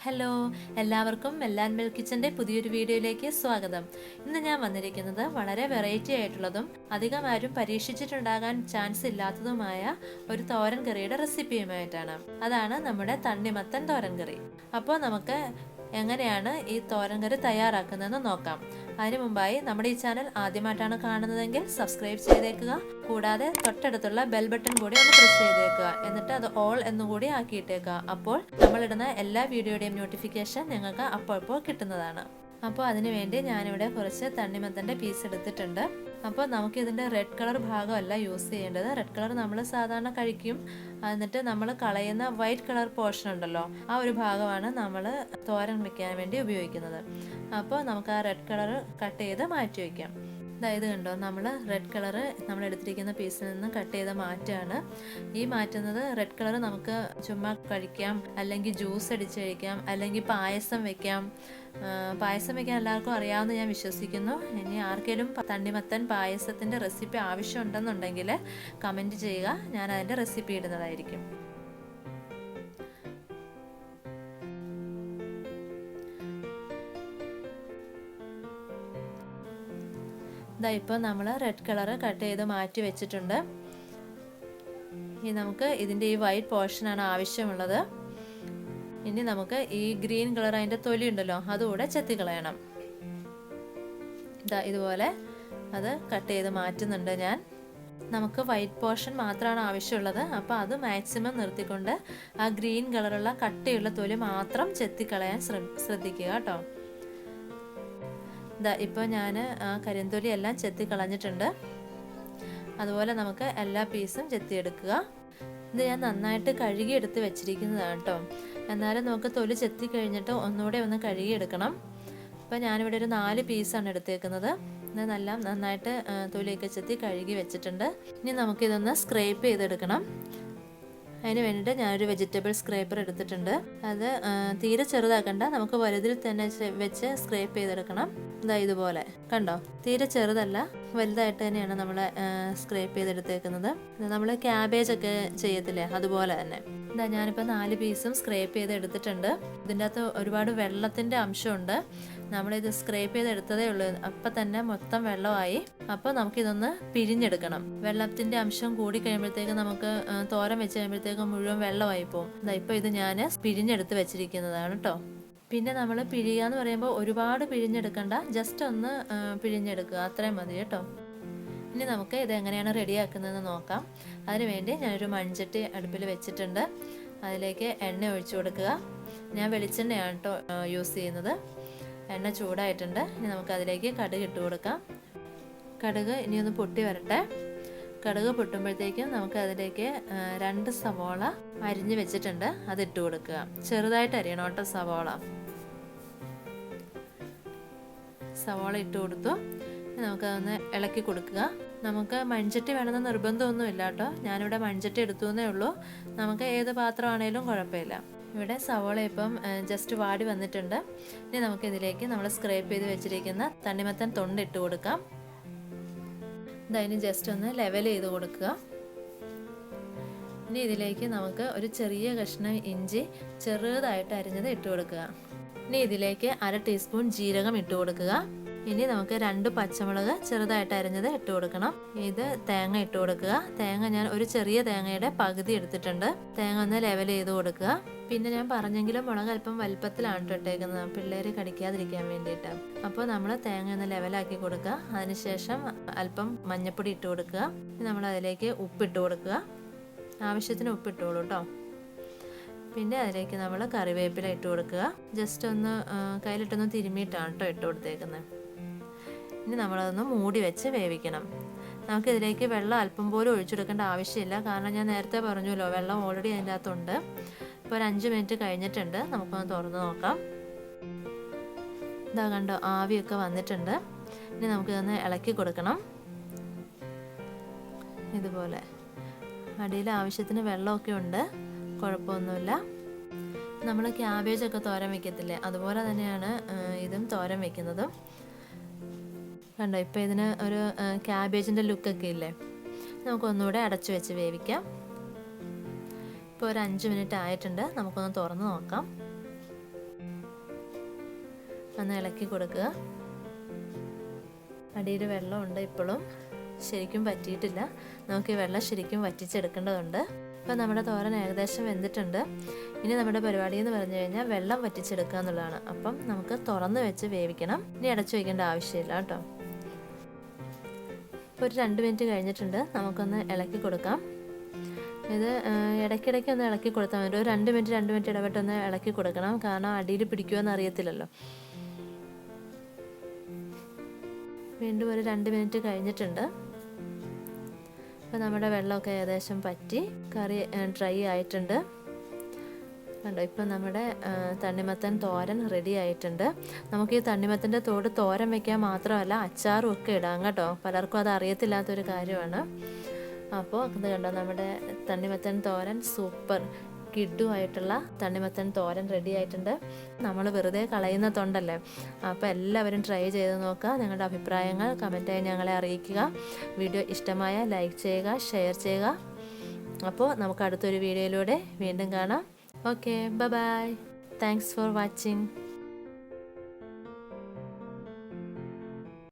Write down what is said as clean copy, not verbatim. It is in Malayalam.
ഹലോ, എല്ലാവർക്കും melKitchenന്റെ പുതിയൊരു വീഡിയോയിലേക്ക് സ്വാഗതം. ഇന്ന് ഞാൻ വന്നിരിക്കുന്നത് വളരെ വെറൈറ്റി ആയിട്ടുള്ളതും അധികം ആരും പരീക്ഷിച്ചിട്ടുണ്ടാകാൻ ചാൻസ് ഇല്ലാത്തതുമായ ഒരു തോരൻ കറിയുടെ റെസിപ്പിയുമായിട്ടാണ്. അതാണ് നമ്മുടെ തണ്ണിമത്തൻ തോരൻ കറി. അപ്പോൾ നമുക്ക് എങ്ങനെയാണ് ഈ തോരൻ കറി തയ്യാറാക്കുന്നതെന്ന് നോക്കാം. അതിനു മുമ്പായി നമ്മുടെ ഈ ചാനൽ ആദ്യമായിട്ടാണ് കാണുന്നതെങ്കിൽ സബ്സ്ക്രൈബ് ചെയ്തേക്കുക. കൂടാതെ തൊട്ടടുത്തുള്ള ബെൽ ബട്ടൺ കൂടി ഒന്ന് പ്രസ് ചെയ്തേക്കുക. എന്നിട്ട് അത് ഓൾ എന്നുകൂടി ആക്കിയിട്ടേക്കുക. അപ്പോൾ നമ്മളിടുന്ന എല്ലാ വീഡിയോയുടെയും നോട്ടിഫിക്കേഷൻ നിങ്ങൾക്ക് അപ്പോൾ കിട്ടുന്നതാണ്. അപ്പോൾ അതിനുവേണ്ടി ഞാനിവിടെ കുറച്ച് തണ്ണിമത്തൻ്റെ പീസ് എടുത്തിട്ടുണ്ട്. അപ്പോൾ നമുക്കിതിൻ്റെ റെഡ് കളർ ഭാഗമല്ല യൂസ് ചെയ്യേണ്ടത്. റെഡ് കളർ നമ്മൾ സാധാരണ കഴിക്കും. എന്നിട്ട് നമ്മൾ കളയുന്ന വൈറ്റ് കളർ പോർഷൻ ഉണ്ടല്ലോ, ആ ഒരു ഭാഗമാണ് നമ്മൾ തോരൻ വയ്ക്കാൻ വേണ്ടി ഉപയോഗിക്കുന്നത്. അപ്പോൾ നമുക്ക് ആ റെഡ് കളർ കട്ട് ചെയ്ത് മാറ്റി വയ്ക്കാം. അതായത് കണ്ടോ, നമ്മൾ റെഡ് കളറ് നമ്മൾ എടുത്തിരിക്കുന്ന പീസിൽ നിന്ന് കട്ട് ചെയ്ത് മാറ്റുകയാണ്. ഈ മാറ്റുന്നത് റെഡ് കളർ നമുക്ക് ചുമ്മാ കഴിക്കാം, അല്ലെങ്കിൽ ജ്യൂസ് അടിച്ച് കഴിക്കാം, അല്ലെങ്കിൽ പായസം വെക്കാം. പായസം വെക്കാൻ എല്ലാവർക്കും അറിയാമെന്ന് ഞാൻ വിശ്വസിക്കുന്നു. ഇനി ആർക്കെങ്കിലും തണ്ണിമത്തൻ പായസത്തിൻ്റെ റെസിപ്പി ആവശ്യമുണ്ടെന്നുണ്ടെങ്കിൽ കമൻറ്റ് ചെയ്യുക, ഞാൻ അതിൻ്റെ റെസിപ്പി ഇടുന്നതായിരിക്കും. ഇതാ ഇപ്പോൾ നമ്മൾ റെഡ് കളറ് കട്ട് ചെയ്ത് മാറ്റി വെച്ചിട്ടുണ്ട്. ഇനി നമുക്ക് ഇതിൻ്റെ ഈ വൈറ്റ് പോർഷനാണ് ആവശ്യമുള്ളത്. ഇനി നമുക്ക് ഈ ഗ്രീൻ കളർ അതിൻ്റെ തൊലി ഉണ്ടല്ലോ, അതുകൂടെ ചെത്തിക്കളയണം. ഇതാ ഇതുപോലെ അത് കട്ട് ചെയ്ത് മാറ്റുന്നുണ്ട് ഞാൻ. നമുക്ക് വൈറ്റ് പോർഷൻ മാത്രമാണ് ആവശ്യമുള്ളത്. അപ്പോൾ അത് മാക്സിമം നിർത്തിക്കൊണ്ട് ആ ഗ്രീൻ കളറുള്ള കട്ടിയുള്ള തൊലി മാത്രം ചെത്തിക്കളയാൻ ശ്രദ്ധിക്കുക കേട്ടോ. ഇതാ ഇപ്പോൾ ഞാൻ ആ കരിന്തൊലി എല്ലാം ചെത്തി കളഞ്ഞിട്ടുണ്ട്. അതുപോലെ നമുക്ക് എല്ലാ പീസും ചെത്തിയെടുക്കുക. ഇത് ഞാൻ നന്നായിട്ട് കഴുകിയെടുത്ത് വെച്ചിരിക്കുന്നതാണ് കേട്ടോ. എന്നാലും നമുക്ക് തൊലി ചെത്തി കഴിഞ്ഞിട്ട് ഒന്നുകൂടെ ഒന്ന് കഴുകിയെടുക്കണം. അപ്പോൾ ഞാനിവിടെ ഒരു 4 പീസാണ് എടുത്തേക്കുന്നത്. ഇതെല്ലാം നന്നായിട്ട് തൊലിയൊക്കെ ചെത്തി കഴുകി വെച്ചിട്ടുണ്ട്. ഇനി നമുക്കിതൊന്ന് സ്ക്രേപ്പ് ചെയ്തെടുക്കണം. അതിന് വേണ്ടിയിട്ട് ഞാനൊരു വെജിറ്റബിൾ സ്ക്രേപ്പർ എടുത്തിട്ടുണ്ട്. അത് തീരെ ചെറുതാക്കണ്ട, നമുക്ക് വലുതിൽ തന്നെ വെച്ച് സ്ക്രേപ്പ് ചെയ്തെടുക്കണം. ഇതാ ഇതുപോലെ കണ്ടോ, തീരെ ചെറുതല്ല, വലുതായിട്ട് തന്നെയാണ് നമ്മൾ സ്ക്രേപ്പ് ചെയ്തെടുത്തേക്കുന്നത്. നമ്മൾ ക്യാബേജ് ഒക്കെ ചെയ്യത്തില്ലേ, അതുപോലെ തന്നെ. ഇതാ ഞാനിപ്പോൾ 4 പീസും സ്ക്രേപ്പ് ചെയ്ത് എടുത്തിട്ടുണ്ട്. ഇതിൻ്റെ അകത്ത് ഒരുപാട് വെള്ളത്തിൻ്റെ അംശമുണ്ട്. നമ്മളിത് സ്ക്രേപ്പ് ചെയ്തെടുത്തതേ ഉള്ളൂ, അപ്പം തന്നെ മൊത്തം വെള്ളമായി. അപ്പോൾ നമുക്കിതൊന്ന് പിഴിഞ്ഞെടുക്കണം. വെള്ളത്തിൻ്റെ അംശം കൂടി കഴിയുമ്പോഴത്തേക്ക് നമുക്ക് തോരൻ വെച്ച് കഴിയുമ്പോഴത്തേക്ക് മുഴുവൻ വെള്ളമായി പോകും. ഇപ്പോൾ ഇത് ഞാൻ പിഴിഞ്ഞെടുത്ത് വെച്ചിരിക്കുന്നതാണ് കേട്ടോ. പിന്നെ നമ്മൾ പിഴിയുക എന്ന് പറയുമ്പോൾ ഒരുപാട് പിഴിഞ്ഞെടുക്കണ്ട, ജസ്റ്റ് ഒന്ന് പിഴിഞ്ഞെടുക്കുക, അത്രയും മതി കേട്ടോ. ഇനി നമുക്ക് ഇത് എങ്ങനെയാണ് റെഡിയാക്കുന്നതെന്ന് നോക്കാം. അതിനുവേണ്ടി ഞാനൊരു മൺചട്ടി അടുപ്പിൽ വെച്ചിട്ടുണ്ട്. അതിലേക്ക് എണ്ണ ഒഴിച്ചു കൊടുക്കുക. ഞാൻ വെളിച്ചെണ്ണയാണ് കേട്ടോ യൂസ് ചെയ്യുന്നത്. എണ്ണ ചൂടായിട്ടുണ്ട്. ഇനി നമുക്ക് അതിലേക്ക് കടുക് ഇട്ട് കൊടുക്കാം. കടുക് ഇനിയൊന്ന് പൊട്ടി വരട്ടെ. കടുക് പൊട്ടുമ്പോഴത്തേക്കും നമുക്ക് അതിലേക്ക് 2 സവോള അരിഞ്ഞ് വെച്ചിട്ടുണ്ട്, അതിട്ട് കൊടുക്കുക. ചെറുതായിട്ട് അരിയണം കേട്ടോ സവോള ഇട്ട് കൊടുത്തു. നമുക്കതൊന്ന് ഇളക്കി കൊടുക്കുക. നമുക്ക് മൺചട്ടി വേണമെന്ന് നിർബന്ധമൊന്നുമില്ല കേട്ടോ. ഞാനിവിടെ മൺചട്ടി എടുത്തുവെന്നേ ഉള്ളൂ. നമുക്ക് ഏത് പാത്രമാണേലും കുഴപ്പമില്ല. ഇവിടെ സവോള ഇപ്പം ജസ്റ്റ് വാടി വന്നിട്ടുണ്ട്. ഇനി നമുക്കിതിലേക്ക് നമ്മൾ സ്ക്രേപ്പ് ചെയ്ത് വെച്ചിരിക്കുന്ന തണ്ണിമത്തൻ തൊണ്ട് ഇട്ട് കൊടുക്കാം. ഇതിന് ജസ്റ്റ് ഒന്ന് ലെവൽ ചെയ്ത് കൊടുക്കുക. ഇനി ഇതിലേക്ക് നമുക്ക് ഒരു ചെറിയ കഷ്ണം ഇഞ്ചി ചെറുതായിട്ട് അരിഞ്ഞത് ഇട്ട് കൊടുക്കുക. ഇനി ഇതിലേക്ക് 1/2 ടീസ്പൂൺ ജീരകം ഇട്ട് കൊടുക്കുക. ഇനി നമുക്ക് 2 പച്ചമുളക് ചെറുതായിട്ട് അരിഞ്ഞത് ഇട്ട് കൊടുക്കണം. ഇത് തേങ്ങ ഇട്ട് കൊടുക്കുക. തേങ്ങ ഞാൻ ഒരു ചെറിയ തേങ്ങയുടെ പകുതി എടുത്തിട്ടുണ്ട്. തേങ്ങ ഒന്ന് ലെവൽ ചെയ്ത് കൊടുക്കുക. പിന്നെ ഞാൻ പറഞ്ഞെങ്കിലും മുളക് അല്പം വലുപ്പത്തിലാണ് ഇട്ടേക്കുന്നത്, പിള്ളേർ കടിക്കാതിരിക്കാൻ വേണ്ടിയിട്ട്. അപ്പോൾ നമ്മൾ തേങ്ങ ഒന്ന് ലെവലാക്കി കൊടുക്കുക. അതിനുശേഷം അല്പം മഞ്ഞൾപ്പൊടി ഇട്ട് കൊടുക്കുക. നമ്മൾ അതിലേക്ക് ഉപ്പിട്ട് കൊടുക്കുക. ആവശ്യത്തിന് ഉപ്പിട്ടോളൂ കേട്ടോ. പിന്നെ അതിലേക്ക് നമ്മൾ കറിവേപ്പില ഇട്ട് കൊടുക്കുക. ജസ്റ്റ് ഒന്ന് കയ്യിലിട്ടൊന്ന് തിരുമ്മിയിട്ടാണ് കേട്ടോ ഇട്ട് കൊടുത്തേക്കുന്നത്. ഇനി നമ്മളതൊന്ന് മൂടി വെച്ച് വേവിക്കണം. നമുക്കിതിലേക്ക് വെള്ളം അല്പം പോലും ഒഴിച്ചെടുക്കേണ്ട ആവശ്യമില്ല, കാരണം ഞാൻ നേരത്തെ പറഞ്ഞല്ലോ വെള്ളം ഓൾറെഡി അതിൻ്റെ അകത്തുണ്ട്. ഇപ്പോൾ ഒരു 5 മിനിറ്റ് കഴിഞ്ഞിട്ടുണ്ട്. നമുക്കൊന്ന് തുറന്ന് നോക്കാം. ഇതാ കണ്ടോ, ആവിയൊക്കെ വന്നിട്ടുണ്ട്. ഇനി നമുക്കിതൊന്ന് ഇളക്കി കൊടുക്കണം. ഇതുപോലെ അടിയിൽ ആവശ്യത്തിന് വെള്ളമൊക്കെ ഉണ്ട്, കുഴപ്പമൊന്നുമില്ല. നമ്മൾ ക്യാബേജൊക്കെ തോരൻ വയ്ക്കത്തില്ലേ, അതുപോലെ തന്നെയാണ് ഇതും തോരൻ വയ്ക്കുന്നത്. കണ്ടോ, ഇപ്പോൾ ഇതിന് ഒരു ക്യാബേജിൻ്റെ ലുക്കൊക്കെ ഇല്ലേ. നമുക്കൊന്നുകൂടെ അടച്ചു വെച്ച് വേവിക്കാം. ഇപ്പോൾ ഒരു 5 മിനിറ്റ് ആയിട്ടുണ്ട്. നമുക്കൊന്ന് തുറന്ന് നോക്കാം. ഒന്ന് ഇളക്കി കൊടുക്കുക. അടിയിൽ വെള്ളമുണ്ട്, ഇപ്പോഴും ശരിക്കും വറ്റിയിട്ടില്ല. നമുക്ക് ഈ വെള്ളം ശരിക്കും വറ്റിച്ചെടുക്കേണ്ടതുണ്ട്. ഇപ്പോൾ നമ്മുടെ തോരൻ ഏകദേശം വെന്തിട്ടുണ്ട്. ഇനി നമ്മുടെ പരിപാടി എന്ന് പറഞ്ഞു കഴിഞ്ഞാൽ വെള്ളം വറ്റിച്ചെടുക്കുക എന്നുള്ളതാണ്. അപ്പം നമുക്ക് തുറന്ന് വെച്ച് വേവിക്കണം. ഇനി അടച്ചു വയ്ക്കേണ്ട ആവശ്യമില്ല കേട്ടോ. ഇപ്പോൾ ഒരു 2 മിനിറ്റ് കഴിഞ്ഞിട്ടുണ്ട്. നമുക്കൊന്ന് ഇളക്കി കൊടുക്കാം. ഇത് ഇടയ്ക്കിടയ്ക്ക് ഒന്ന് ഇളക്കി കൊടുത്താൽ മതി. ഒരു 2 മിനിറ്റ് ഇടവിട്ടൊന്ന് ഇളക്കി കൊടുക്കണം. കാരണം അടിയിൽ പിടിക്കുമെന്ന് അറിയത്തില്ലല്ലോ. വീണ്ടും ഒരു 2 മിനിറ്റ് കഴിഞ്ഞിട്ടുണ്ട്. അപ്പോൾ നമ്മുടെ വെള്ളമൊക്കെ ഏകദേശം പറ്റി കറി ഡ്രൈ ആയിട്ടുണ്ട്. കണ്ടോ, ഇപ്പം നമ്മുടെ തണ്ണിമത്തൻ തോരൻ റെഡി ആയിട്ടുണ്ട്. നമുക്ക് ഈ തണ്ണിമത്തൻ്റെ തോട് തോരൻ വയ്ക്കാൻ മാത്രമല്ല അച്ചാറും ഒക്കെ ഇടാം കേട്ടോ. പലർക്കും അത് അറിയത്തില്ലാത്തൊരു കാര്യമാണ്. അപ്പോൾ ഇത് കണ്ടോ, നമ്മുടെ തണ്ണിമത്തൻ തോരൻ സൂപ്പർ കിഡുമായിട്ടുള്ള തണ്ണിമത്തൻ തോരൻ റെഡി ആയിട്ടുണ്ട്. നമ്മൾ വെറുതെ കളയുന്ന തൊണ്ടല്ലേ. അപ്പോൾ എല്ലാവരും ട്രൈ ചെയ്ത് നോക്കുക. നിങ്ങളുടെ അഭിപ്രായങ്ങൾ കമൻറ്റായി ഞങ്ങളെ അറിയിക്കുക. വീഡിയോ ഇഷ്ടമായ ലൈക്ക് ചെയ്യുക, ഷെയർ ചെയ്യുക. അപ്പോൾ നമുക്ക് അടുത്തൊരു വീഡിയോയിലൂടെ വീണ്ടും കാണാം. Okay, bye. Thanks for watching.